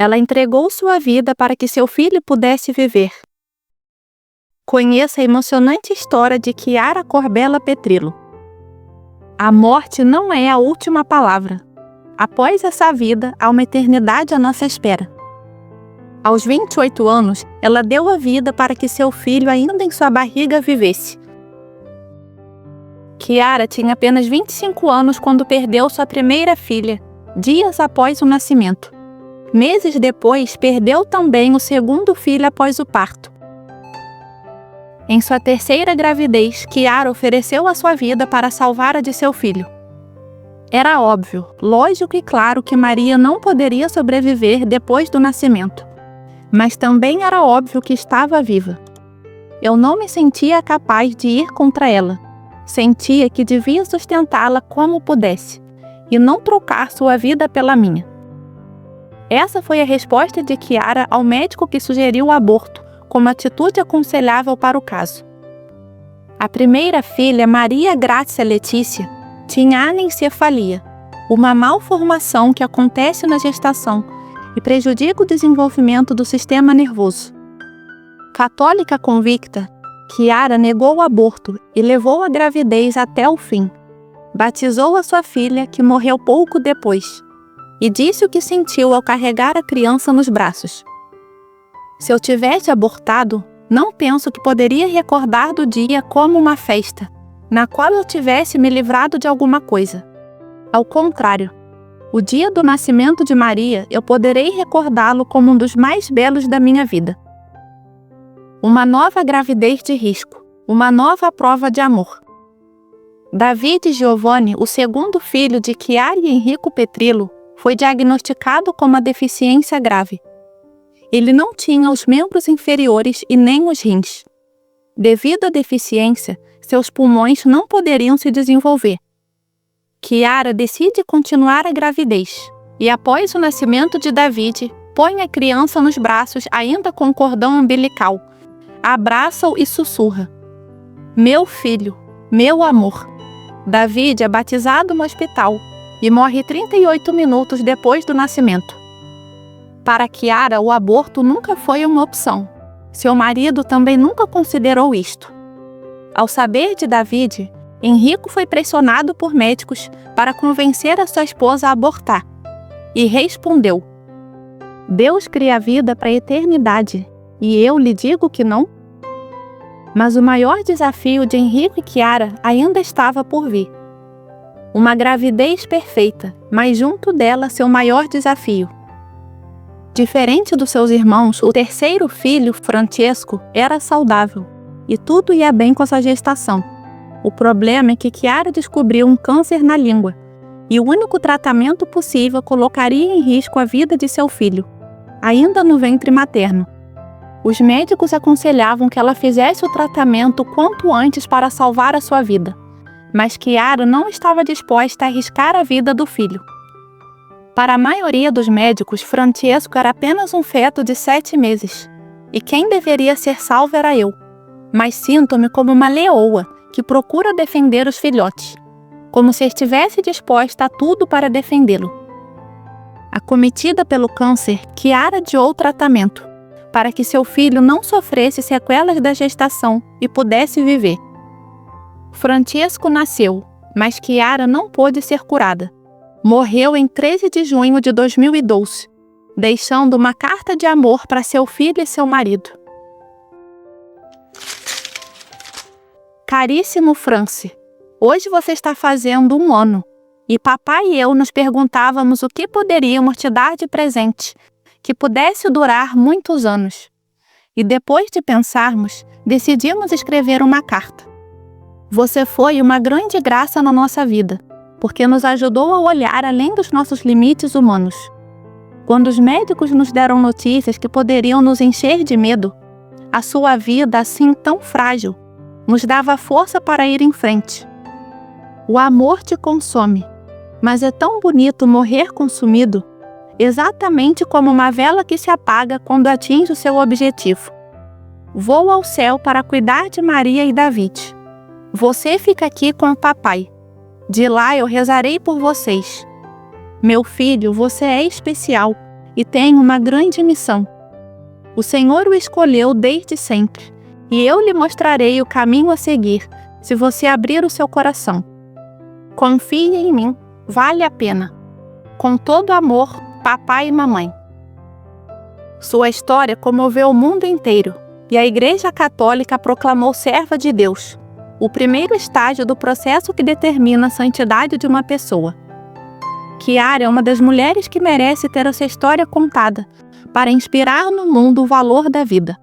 Ela entregou sua vida para que seu filho pudesse viver. Conheça a emocionante história de Chiara Corbella Petrillo. A morte não é a última palavra. Após essa vida, há uma eternidade à nossa espera. Aos 28 anos, ela deu a vida para que seu filho, ainda em sua barriga, vivesse. Chiara tinha apenas 25 anos quando perdeu sua primeira filha, dias após o nascimento. Meses depois, perdeu também o segundo filho após o parto. Em sua terceira gravidez, Chiara ofereceu a sua vida para salvar a de seu filho. Era óbvio, lógico e claro que Maria não poderia sobreviver depois do nascimento. Mas também era óbvio que estava viva. Eu não me sentia capaz de ir contra ela. Sentia que devia sustentá-la como pudesse, e não trocar sua vida pela minha. Essa foi a resposta de Chiara ao médico que sugeriu o aborto como atitude aconselhável para o caso. A primeira filha, Maria Grazia Letícia, tinha anencefalia, uma malformação que acontece na gestação e prejudica o desenvolvimento do sistema nervoso. Católica convicta, Chiara negou o aborto e levou a gravidez até o fim. Batizou a sua filha, que morreu pouco depois, e disse o que sentiu ao carregar a criança nos braços. Se eu tivesse abortado, não penso que poderia recordar do dia como uma festa, na qual eu tivesse me livrado de alguma coisa. Ao contrário, o dia do nascimento de Maria eu poderei recordá-lo como um dos mais belos da minha vida. Uma nova gravidez de risco, uma nova prova de amor. David Giovanni, o segundo filho de Chiara e Enrico Petrillo, foi diagnosticado com uma deficiência grave. Ele não tinha os membros inferiores e nem os rins. Devido à deficiência, seus pulmões não poderiam se desenvolver. Chiara decide continuar a gravidez e, após o nascimento de David, põe a criança nos braços ainda com cordão umbilical, abraça-o e sussurra: "Meu filho, meu amor." David é batizado no hospital e morre 38 minutos depois do nascimento. Para Chiara, o aborto nunca foi uma opção. Seu marido também nunca considerou isto. Ao saber de David, Enrico foi pressionado por médicos para convencer a sua esposa a abortar. E respondeu: "Deus cria a vida para a eternidade, e eu lhe digo que não?" Mas o maior desafio de Enrico e Chiara ainda estava por vir. Uma gravidez perfeita, mas junto dela seu maior desafio. Diferente dos seus irmãos, o terceiro filho, Francesco, era saudável e tudo ia bem com a sua gestação. O problema é que Chiara descobriu um câncer na língua e o único tratamento possível colocaria em risco a vida de seu filho, ainda no ventre materno. Os médicos aconselhavam que ela fizesse o tratamento quanto antes para salvar a sua vida, mas Chiara não estava disposta a arriscar a vida do filho. Para a maioria dos médicos, Francesco era apenas um feto de 7 meses, e quem deveria ser salvo era eu. Mas sinto-me como uma leoa que procura defender os filhotes, como se estivesse disposta a tudo para defendê-lo. Acometida pelo câncer, Chiara adiou o tratamento, para que seu filho não sofresse sequelas da gestação e pudesse viver. Francesco nasceu, mas Chiara não pôde ser curada. Morreu em 13 de junho de 2012, deixando uma carta de amor para seu filho e seu marido. Caríssimo France, hoje você está fazendo 1 ano, e papai e eu nos perguntávamos o que poderíamos te dar de presente, que pudesse durar muitos anos. E depois de pensarmos, decidimos escrever uma carta. Você foi uma grande graça na nossa vida, porque nos ajudou a olhar além dos nossos limites humanos. Quando os médicos nos deram notícias que poderiam nos encher de medo, a sua vida, assim tão frágil, nos dava força para ir em frente. O amor te consome, mas é tão bonito morrer consumido, exatamente como uma vela que se apaga quando atinge o seu objetivo. Vou ao céu para cuidar de Maria e David. Você fica aqui com o papai. De lá eu rezarei por vocês. Meu filho, você é especial e tem uma grande missão. O Senhor o escolheu desde sempre, e eu lhe mostrarei o caminho a seguir, se você abrir o seu coração. Confie em mim, vale a pena. Com todo amor, papai e mamãe. Sua história comoveu o mundo inteiro, e a Igreja Católica a proclamou serva de Deus, o primeiro estágio do processo que determina a santidade de uma pessoa. Chiara é uma das mulheres que merece ter a sua história contada, para inspirar no mundo o valor da vida.